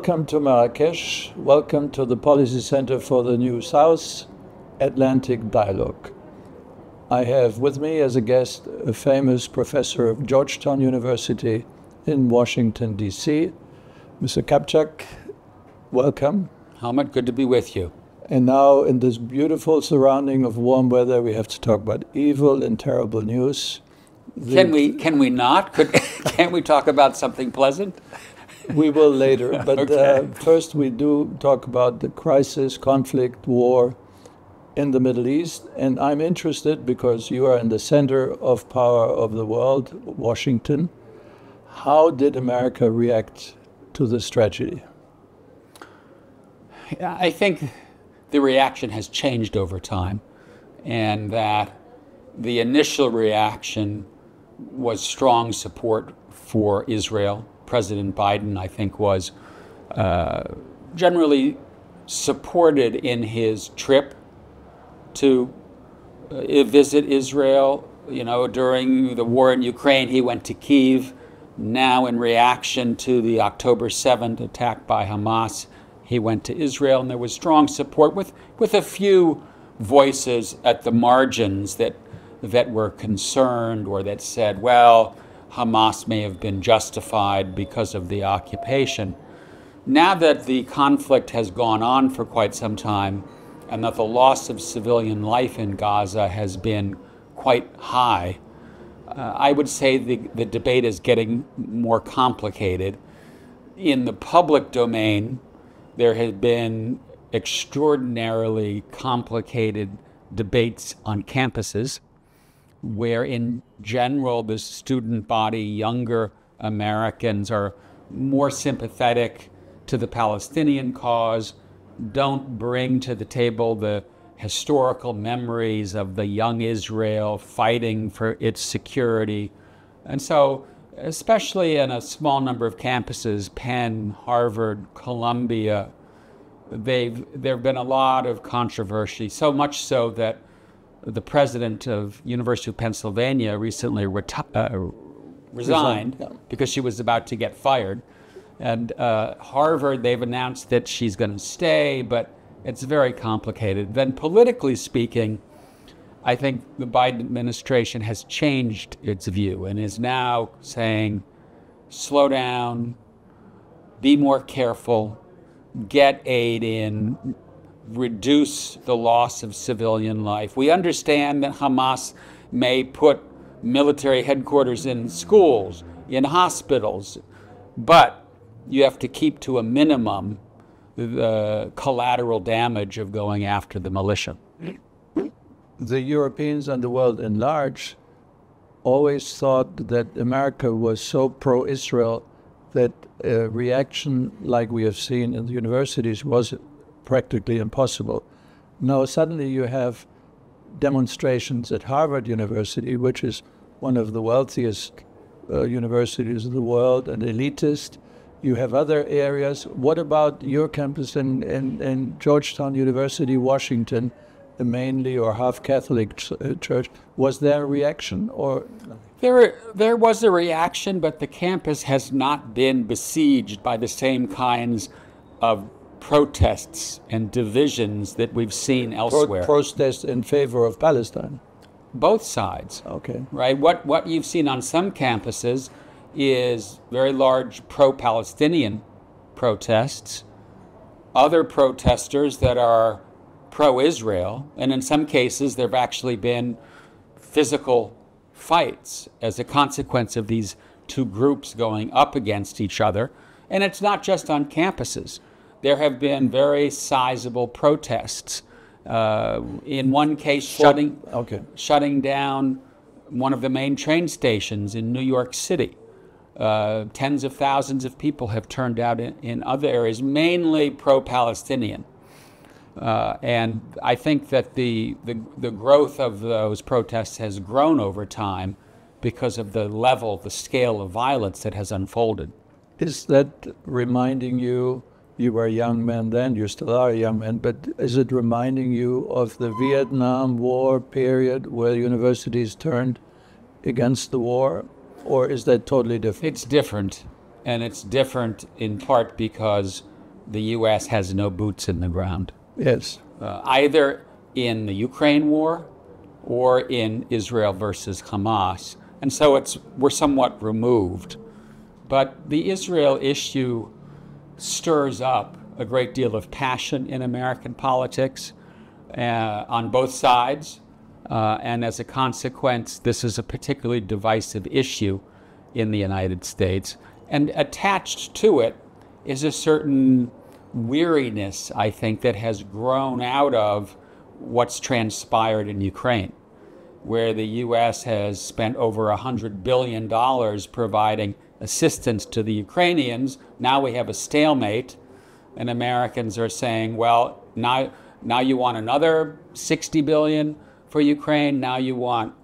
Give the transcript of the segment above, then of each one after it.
Welcome to Marrakesh. Welcome to the Policy Center for the New South Atlantic Dialogue. I have with me as a guest a famous professor of Georgetown University in Washington, D.C., Mr. Kupchan. Welcome. Helmut, good to be with you. And now, in this beautiful surrounding of warm weather, we have to talk about evil and terrible news. Can we not? Can't we talk about something pleasant? We will later, but Okay. First we do talk about the crisis, conflict, war in the Middle East. And I'm interested because you are in the center of power of the world, Washington. How did America react to this tragedy? I think the reaction has changed over time, and that the initial reaction was strong support for Israel. President Biden, I think, was generally supported in his trip to visit Israel. You know, during the war in Ukraine, he went to Kyiv. Now, in reaction to the October 7th attack by Hamas, he went to Israel, and there was strong support with a few voices at the margins that were concerned or that said, well, Hamas may have been justified because of the occupation. Now that the conflict has gone on for quite some time and that the loss of civilian life in Gaza has been quite high, I would say the debate is getting more complicated. In the public domain, there have been extraordinarily complicated debates on campuses, where in general the student body, younger Americans, are more sympathetic to the Palestinian cause, don't bring to the table the historical memories of the young Israel fighting for its security. And so, especially in a small number of campuses, Penn, Harvard, Columbia, there have been a lot of controversy, so much so that the president of University of Pennsylvania recently resigned because she was about to get fired. And Harvard, they've announced that she's going to stay, but it's very complicated. Then politically speaking, I think the Biden administration has changed its view and is now saying, slow down, be more careful, get aid in, reduce the loss of civilian life. We understand that Hamas may put military headquarters in schools, in hospitals, but you have to keep to a minimum the collateral damage of going after the militia. The Europeans and the world in large always thought that America was so pro-Israel that a reaction like we have seen in the universities was practically impossible. Now suddenly you have demonstrations at Harvard University, which is one of the wealthiest universities in the world and elitist. You have other areas. What about your campus in Georgetown University, Washington, a mainly or half Catholic church? Was there a reaction or? There was a reaction, but the campus has not been besieged by the same kinds of protests and divisions that we've seen elsewhere. Protests in favor of Palestine? Both sides. Okay. Right? What you've seen on some campuses is very large pro-Palestinian protests, other protesters that are pro-Israel, and in some cases there have actually been physical fights as a consequence of these two groups going up against each other. And it's not just on campuses. There have been very sizable protests. In one case, shutting down one of the main train stations in New York City. Tens of thousands of people have turned out in other areas, mainly pro-Palestinian. And I think that the growth of those protests has grown over time because of the level, the scale of violence that has unfolded. Is that reminding you, you were a young man then, you still are a young man, but is it reminding you of the Vietnam War period where universities turned against the war? Or is that totally different? It's different, and it's different in part because the U.S. has no boots in the ground, Yes. either in the Ukraine war or in Israel versus Hamas. And so we're somewhat removed. But the Israel issue stirs up a great deal of passion in American politics on both sides. And as a consequence, this is a particularly divisive issue in the United States. And attached to it is a certain weariness, I think, that has grown out of what's transpired in Ukraine, where the U.S. has spent over $100 billion providing assistance to the Ukrainians. Now we have a stalemate, and Americans are saying, well, now you want another $60 billion for Ukraine, now you want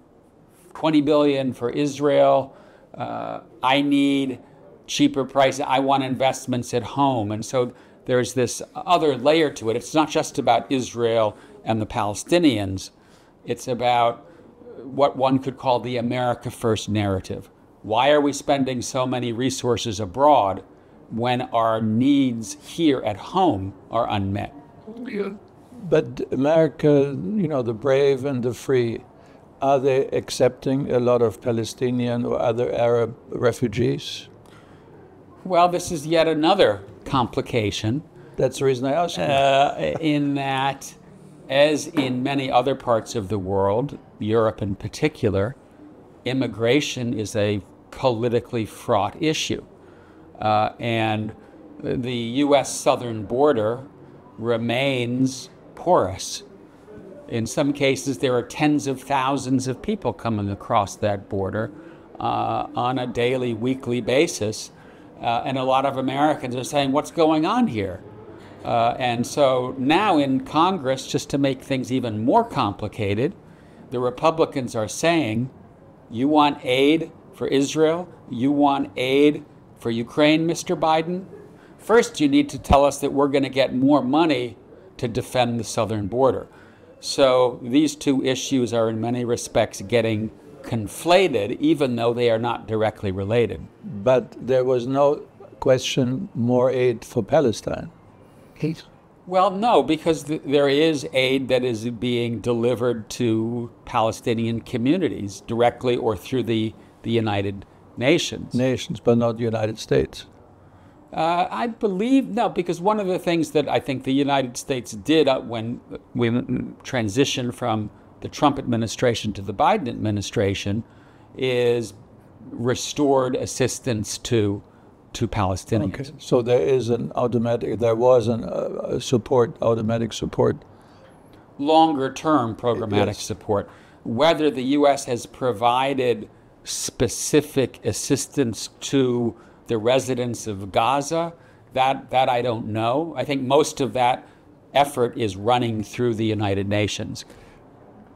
$20 billion for Israel. I need cheaper prices. I want investments at home. And so there's this other layer to it. It's not just about Israel and the Palestinians. It's about what one could call the America First narrative. Why are we spending so many resources abroad when our needs here at home are unmet? But America, the brave and the free, are they accepting a lot of Palestinian or other Arab refugees? Well, this is yet another complication. That's the reason I asked you. In that, as in many other parts of the world, Europe in particular, immigration is a politically fraught issue. And the U.S. southern border remains porous. In some cases, there are tens of thousands of people coming across that border on a daily, weekly basis. And a lot of Americans are saying, what's going on here? And so now in Congress, just to make things even more complicated, the Republicans are saying, you want aid for Israel? You want aid for Ukraine, Mr. Biden? First, you need to tell us that we're going to get more money to defend the southern border. So these two issues are in many respects getting conflated, even though they are not directly related. But there was no question more aid for Palestine. Well, no, because there is aid that is being delivered to Palestinian communities directly or through the United Nations. Nations, but not the United States. I believe, no, because one of the things that I think the United States did when we transitioned from the Trump administration to the Biden administration is restored assistance to Palestinians. Okay. So there was an automatic support. Longer term programmatic Yes. support. Whether the U.S. has provided specific assistance to the residents of Gaza, that I don't know. I think most of that effort is running through the United Nations.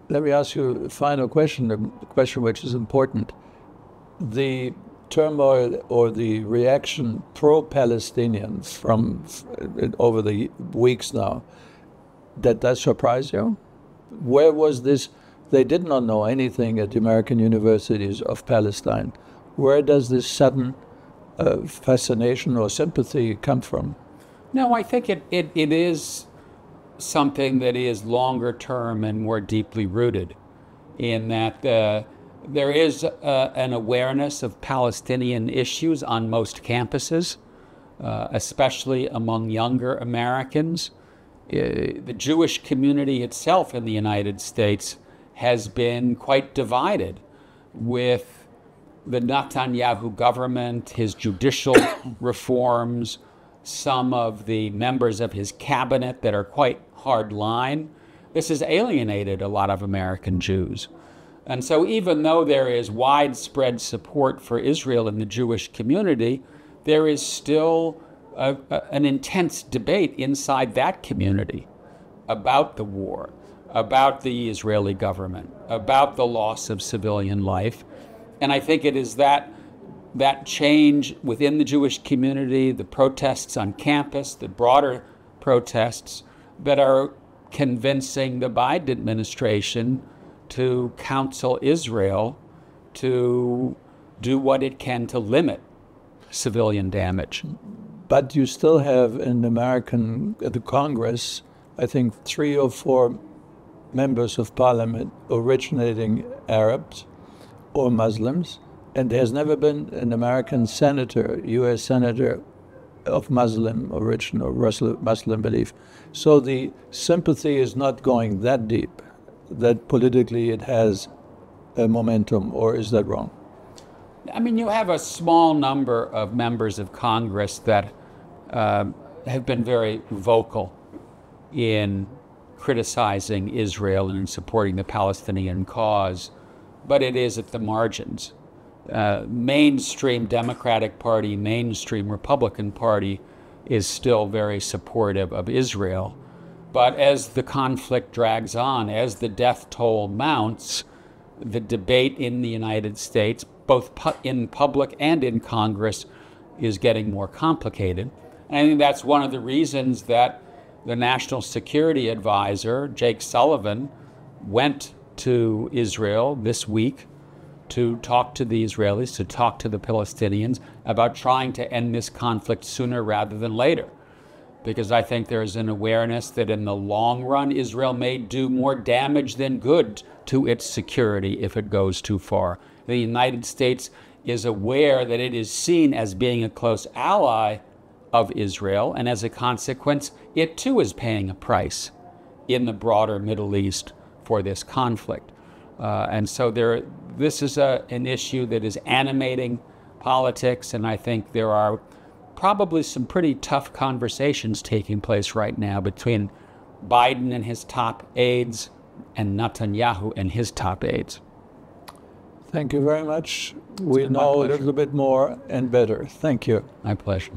Let me ask you a final question, a question which is important. The turmoil or the reaction pro-Palestinian from over the weeks now, that does surprise you? Where was this? They did not know anything at the American universities of Palestine. Where does this sudden fascination or sympathy come from? No, I think it is something that is longer term and more deeply rooted in that there is an awareness of Palestinian issues on most campuses, especially among younger Americans. The Jewish community itself in the United States has been quite divided with the Netanyahu government, his judicial reforms, some of the members of his cabinet that are quite hard line. This has alienated a lot of American Jews. And so even though there is widespread support for Israel in the Jewish community, there is still an intense debate inside that community about the war, about the Israeli government, about the loss of civilian life. And I think it is that change within the Jewish community, the protests on campus, the broader protests, that are convincing the Biden administration to counsel Israel to do what it can to limit civilian damage. But you still have in the Congress, I think 3 or 4 members of parliament originating Arabs or Muslims, and there's never been an American senator, U.S. senator of Muslim origin or Muslim belief. So the sympathy is not going that deep, that politically it has a momentum, or is that wrong? I mean, you have a small number of members of Congress that have been very vocal in criticizing Israel and in supporting the Palestinian cause, but it is at the margins. Mainstream Democratic Party, mainstream Republican Party is still very supportive of Israel. But as the conflict drags on, as the death toll mounts, the debate in the United States, both in public and in Congress, is getting more complicated. And I think that's one of the reasons that the National Security Advisor, Jake Sullivan, went to Israel this week to talk to the Israelis, to talk to the Palestinians about trying to end this conflict sooner rather than later. Because I think there's an awareness that in the long run, Israel may do more damage than good to its security if it goes too far. The United States is aware that it is seen as being a close ally of Israel, and as a consequence, it too is paying a price in the broader Middle East for this conflict. And so this is an issue that is animating politics, and I think there are probably some pretty tough conversations taking place right now between Biden and his top aides and Netanyahu and his top aides. Thank you very much. We know a little bit more and better. Thank you. My pleasure.